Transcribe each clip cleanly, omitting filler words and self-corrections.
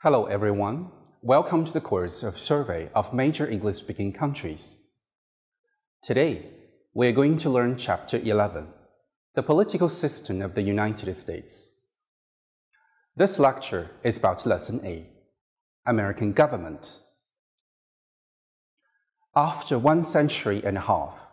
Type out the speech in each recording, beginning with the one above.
Hello everyone, welcome to the course of Survey of Major English-Speaking Countries. Today, we are going to learn Chapter 11, The Political System of the United States. This lecture is about Lesson A, American Government. After 1 century and a half,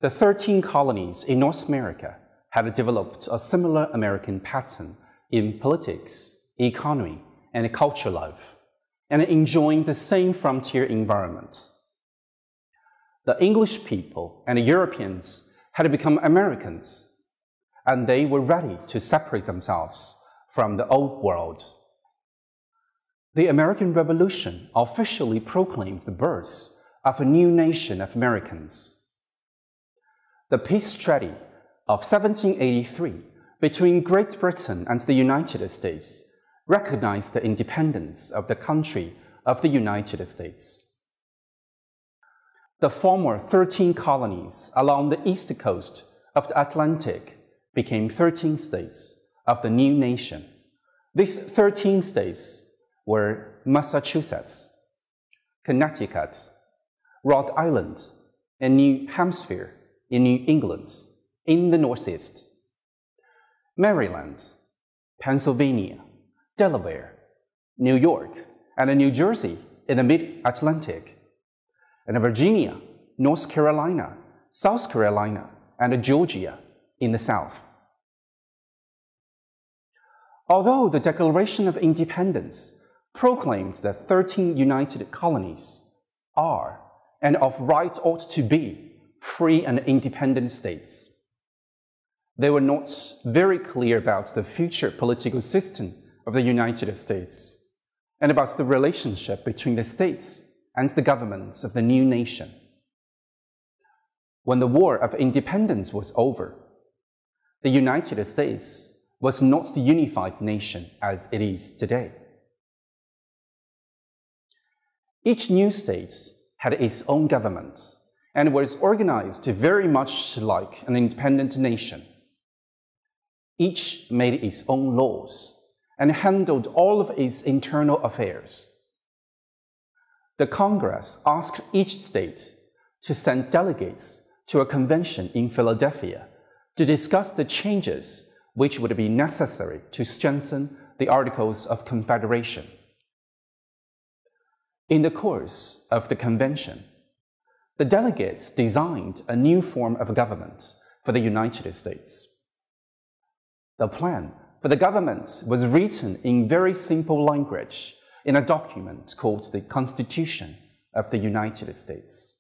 the 13 colonies in North America had developed a similar American pattern in politics, economy, and culture life, and enjoying the same frontier environment. The English people and the Europeans had become Americans, and they were ready to separate themselves from the Old World. The American Revolution officially proclaimed the birth of a new nation of Americans. The peace treaty of 1783 between Great Britain and the United States recognized the independence of the country of the United States. The former 13 colonies along the east coast of the Atlantic became 13 states of the new nation. These 13 states were Massachusetts, Connecticut, Rhode Island, and New Hampshire in New England in the Northeast, Maryland, Pennsylvania, Delaware, New York, and New Jersey in the mid-Atlantic, and Virginia, North Carolina, South Carolina, and Georgia in the South. Although the Declaration of Independence proclaimed that 13 united colonies are, and of right ought to be, free and independent states, they were not very clear about the future political system of the United States and about the relationship between the states and the governments of the new nation. When the War of Independence was over, the United States was not the unified nation as it is today. Each new state had its own government and was organized very much like an independent nation. Each made its own laws and handled all of its internal affairs. The Congress asked each state to send delegates to a convention in Philadelphia to discuss the changes which would be necessary to strengthen the Articles of Confederation. In the course of the convention, the delegates designed a new form of government for the United States. The plan for the government was written in very simple language in a document called the Constitution of the United States.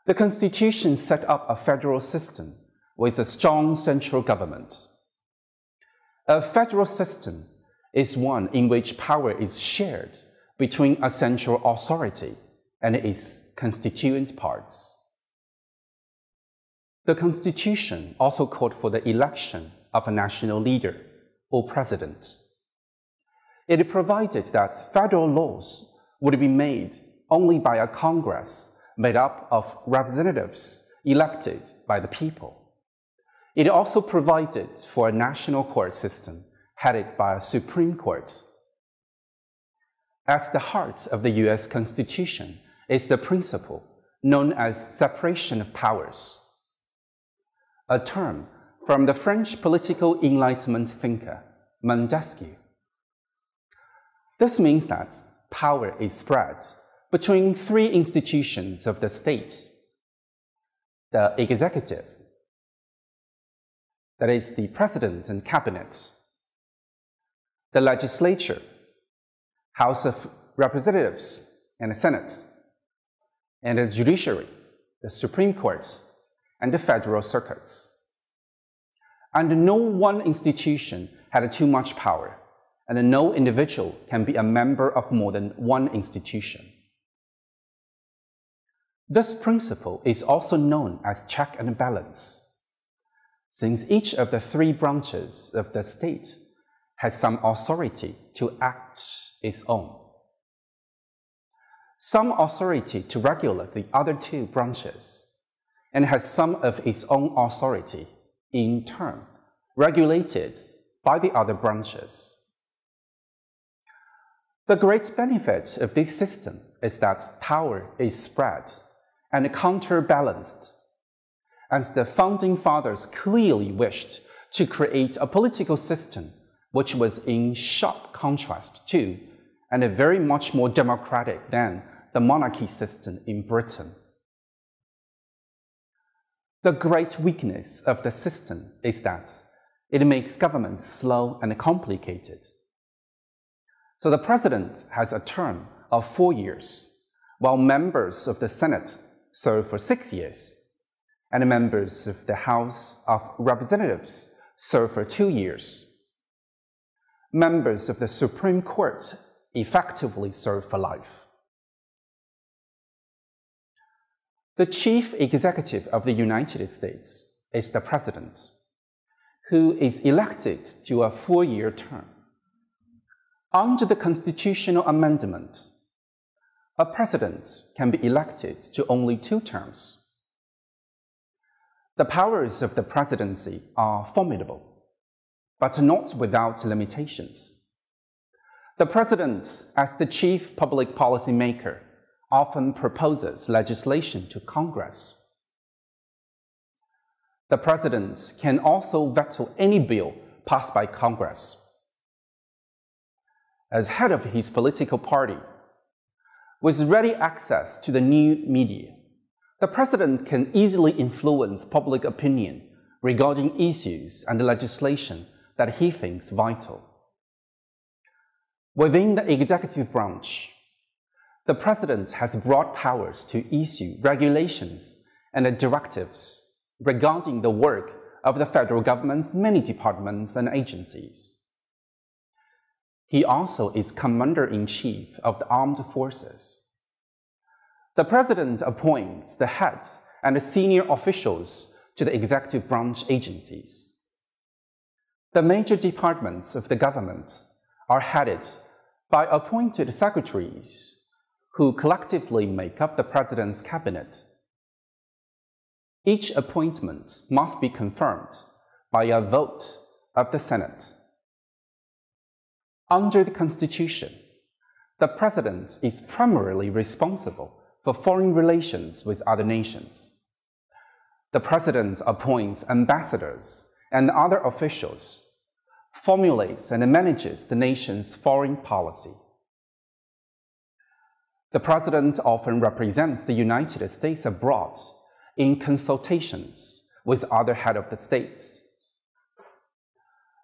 The Constitution set up a federal system with a strong central government. A federal system is one in which power is shared between a central authority and its constituent parts. The Constitution also called for the election of a national leader or president. It provided that federal laws would be made only by a Congress made up of representatives elected by the people. It also provided for a national court system headed by a Supreme Court. At the heart of the U.S. Constitution is the principle known as separation of powers, a term from the French political Enlightenment thinker Montesquieu. This means that power is spread between three institutions of the state: the executive, that is the president and cabinet; the legislature, House of Representatives and the Senate; and the judiciary, the Supreme Court, and the federal circuits. And no one institution had too much power, and no individual can be a member of more than one institution. This principle is also known as check and balance, since each of the three branches of the state has some authority to act its own, some authority to regulate the other two branches, and has some of its own authority in turn regulated by the other branches. The great benefit of this system is that power is spread and counterbalanced, and the Founding Fathers clearly wished to create a political system which was in sharp contrast to and very much more democratic than the monarchy system in Britain. The great weakness of the system is that it makes government slow and complicated. So the president has a term of 4 years, while members of the Senate serve for 6 years, and members of the House of Representatives serve for 2 years. Members of the Supreme Court effectively serve for life. The chief executive of the United States is the president, who is elected to a 4-year term. Under the constitutional amendment, a president can be elected to only 2 terms. The powers of the presidency are formidable, but not without limitations. The president, as the chief public policy maker, often proposes legislation to Congress. The president can also veto any bill passed by Congress. As head of his political party, with ready access to the new media, the president can easily influence public opinion regarding issues and legislation that he thinks vital. Within the executive branch, the president has broad powers to issue regulations and directives regarding the work of the federal government's many departments and agencies. He also is Commander-in-Chief of the Armed Forces. The president appoints the head and senior officials to the executive branch agencies. The major departments of the government are headed by appointed secretaries who collectively make up the president's cabinet. Each appointment must be confirmed by a vote of the Senate. Under the Constitution, the president is primarily responsible for foreign relations with other nations. The president appoints ambassadors and other officials, formulates and manages the nation's foreign policy. The president often represents the United States abroad in consultations with other heads of the states.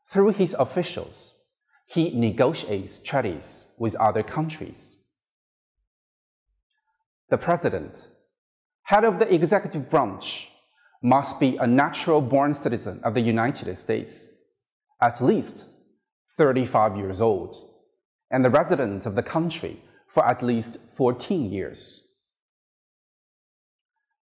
Through his officials, he negotiates treaties with other countries. The president, head of the executive branch, must be a natural-born citizen of the United States, at least 35 years old, and the resident of the country for at least 14 years.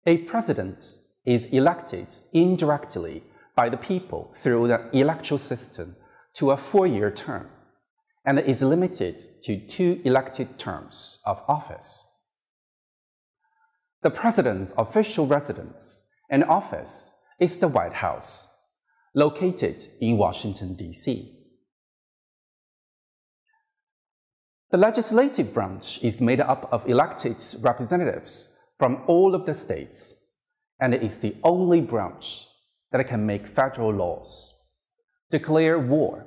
A president is elected indirectly by the people through the electoral system to a 4-year term, and is limited to 2 elected terms of office. The president's official residence and office is the White House, located in Washington, D.C. The legislative branch is made up of elected representatives from all of the states, and it is the only branch that can make federal laws, declare war,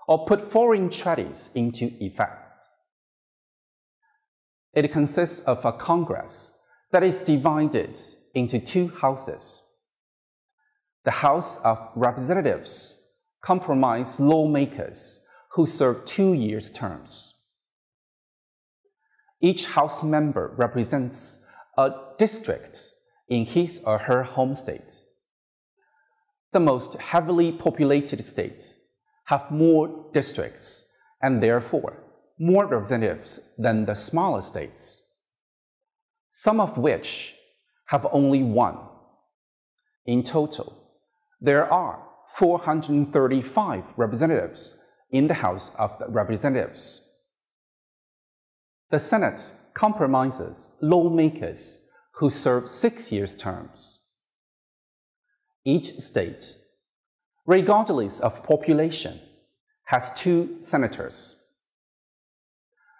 or put foreign treaties into effect. It consists of a Congress that is divided into 2 houses. The House of Representatives comprise lawmakers who serve 2-year terms. Each House member represents a district in his or her home state. The most heavily populated states have more districts and therefore more representatives than the smaller states, some of which have only 1. In total, there are 435 representatives in the House of Representatives. The Senate comprises lawmakers who serve 6-year terms. Each state, regardless of population, has 2 senators.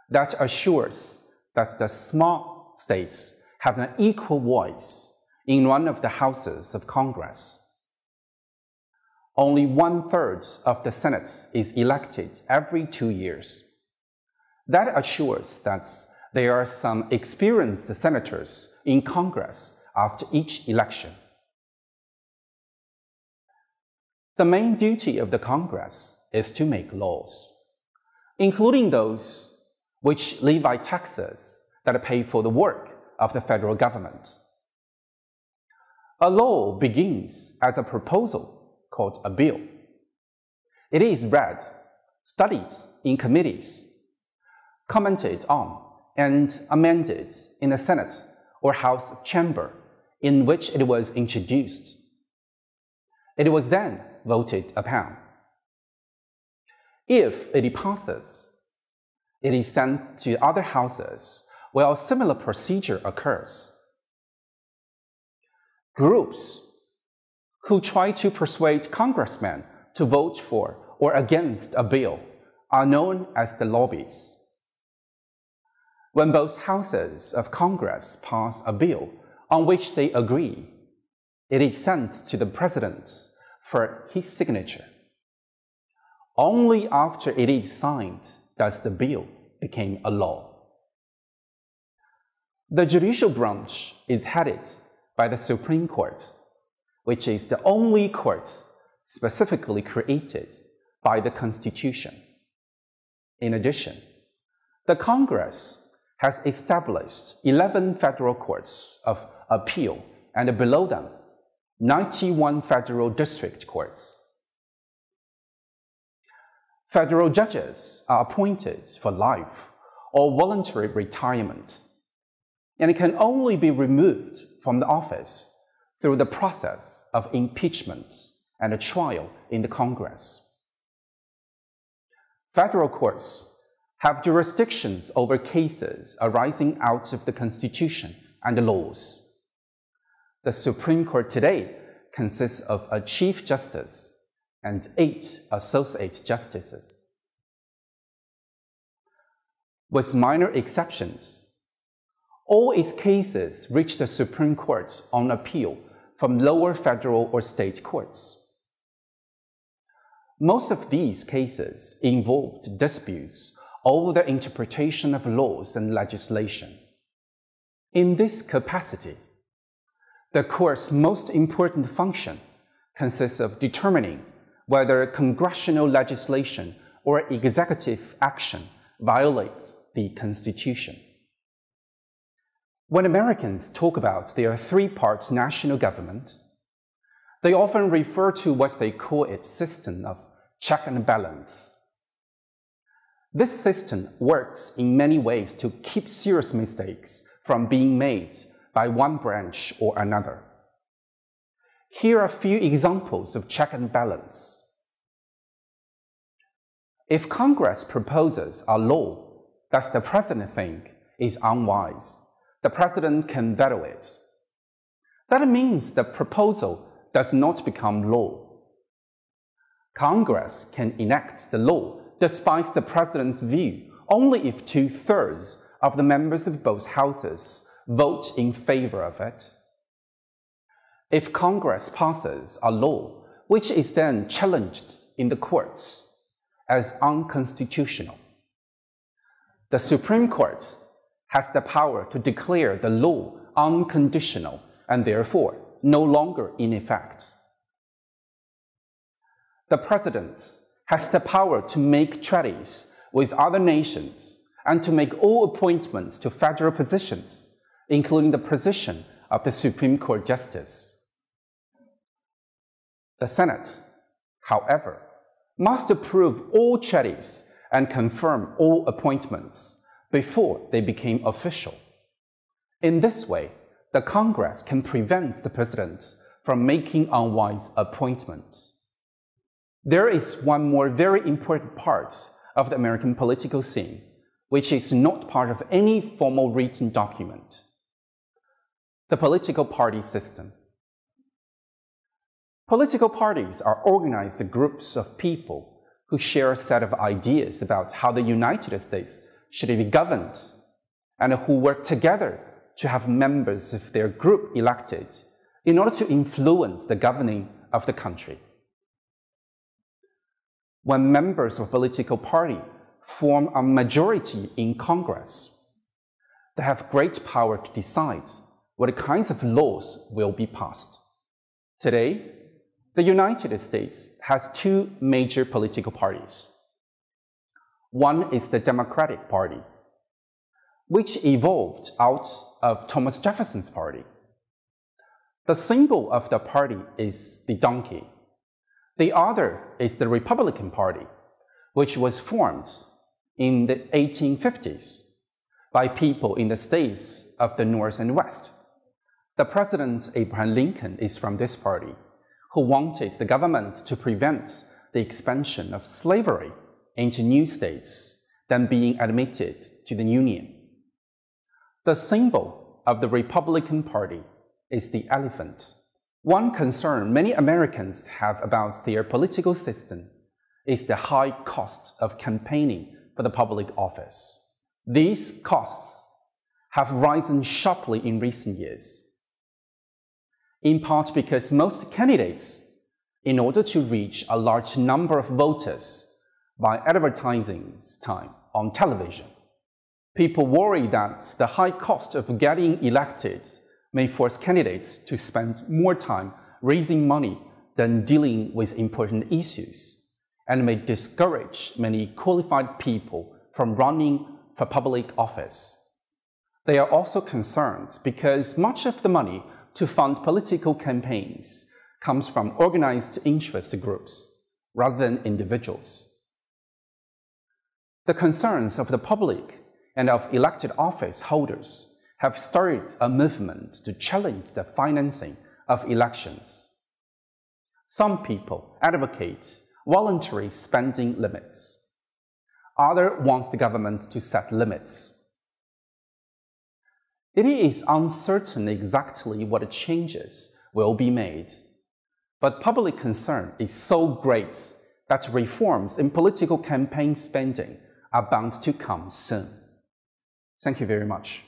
that assures that the small states have an equal voice in one of the houses of Congress. Only 1/3 of the Senate is elected every 2 years. That assures that there are some experienced senators in Congress after each election. The main duty of the Congress is to make laws, including those which levy taxes that pay for the work of the federal government. A law begins as a proposal called a bill. It is read, studied in committees, commented on, and amended in the Senate or House chamber in which it was introduced. It was then voted upon. If it passes, it is sent to other houses where a similar procedure occurs. Groups who try to persuade congressmen to vote for or against a bill are known as the lobbies. When both houses of Congress pass a bill on which they agree, it is sent to the President for his signature. Only after it is signed does the bill become a law. The judicial branch is headed by the Supreme Court, which is the only court specifically created by the Constitution. In addition, the Congress has established 11 federal courts of appeal and below them, 91 federal district courts. Federal judges are appointed for life or voluntary retirement, and can only be removed from the office through the process of impeachment and a trial in the Congress. Federal courts have jurisdictions over cases arising out of the Constitution and the laws. The Supreme Court today consists of a Chief Justice and 8 Associate Justices. With minor exceptions, all its cases reach the Supreme Court on appeal from lower federal or state courts. Most of these cases involved disputes over the interpretation of laws and legislation. In this capacity, the court's most important function consists of determining whether congressional legislation or executive action violates the Constitution. When Americans talk about their three-part national government, they often refer to what they call its system of check and balance. This system works in many ways to keep serious mistakes from being made by one branch or another. Here are a few examples of check and balance. If Congress proposes a law that the President thinks is unwise, the President can veto it. That means the proposal does not become law. Congress can enact the law despite the President's view only if 2/3 of the members of both houses vote in favor of it. If Congress passes a law which is then challenged in the courts as unconstitutional, the Supreme Court has the power to declare the law unconditional and therefore no longer in effect. The President has the power to make treaties with other nations and to make all appointments to federal positions, including the position of the Supreme Court Justice. The Senate, however, must approve all treaties and confirm all appointments before they became official. In this way, the Congress can prevent the President from making unwise appointments. There is one more very important part of the American political scene, which is not part of any formal written document: the political party system. Political parties are organized groups of people who share a set of ideas about how the United States should be governed, and who work together to have members of their group elected in order to influence the governing of the country. When members of a political party form a majority in Congress, they have great power to decide what kinds of laws will be passed. Today, the United States has two major political parties. One is the Democratic Party, which evolved out of Thomas Jefferson's party. The symbol of the party is the donkey. The other is the Republican Party, which was formed in the 1850s by people in the states of the North and West. The President Abraham Lincoln is from this party, who wanted the government to prevent the expansion of slavery into new states than being admitted to the Union. The symbol of the Republican Party is the elephant. One concern many Americans have about their political system is the high cost of campaigning for the public office. These costs have risen sharply in recent years, in part because most candidates, in order to reach a large number of voters by advertising time on television, people worry that the high cost of getting elected may force candidates to spend more time raising money than dealing with important issues, and may discourage many qualified people from running for public office. They are also concerned because much of the money to fund political campaigns comes from organized interest groups rather than individuals. The concerns of the public and of elected office holders have started a movement to challenge the financing of elections. Some people advocate voluntary spending limits. Others want the government to set limits. It is uncertain exactly what changes will be made, but public concern is so great that reforms in political campaign spending are bound to come soon. Thank you very much.